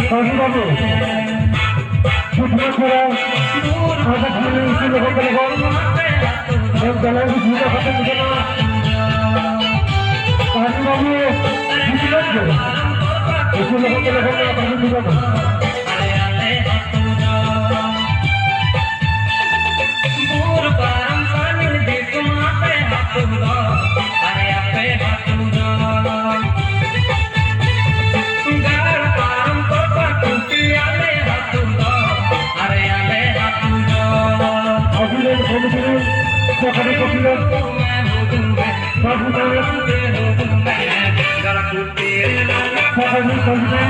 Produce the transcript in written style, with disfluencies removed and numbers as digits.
বাবু সুপ্রিয় করে আমাদের সামনে স্কুল লোক দলের সুবিধা করতে দিতে না কাজী বাবু স্কুল লোক সুবিধা সকালে কপিলের সকালে সকালে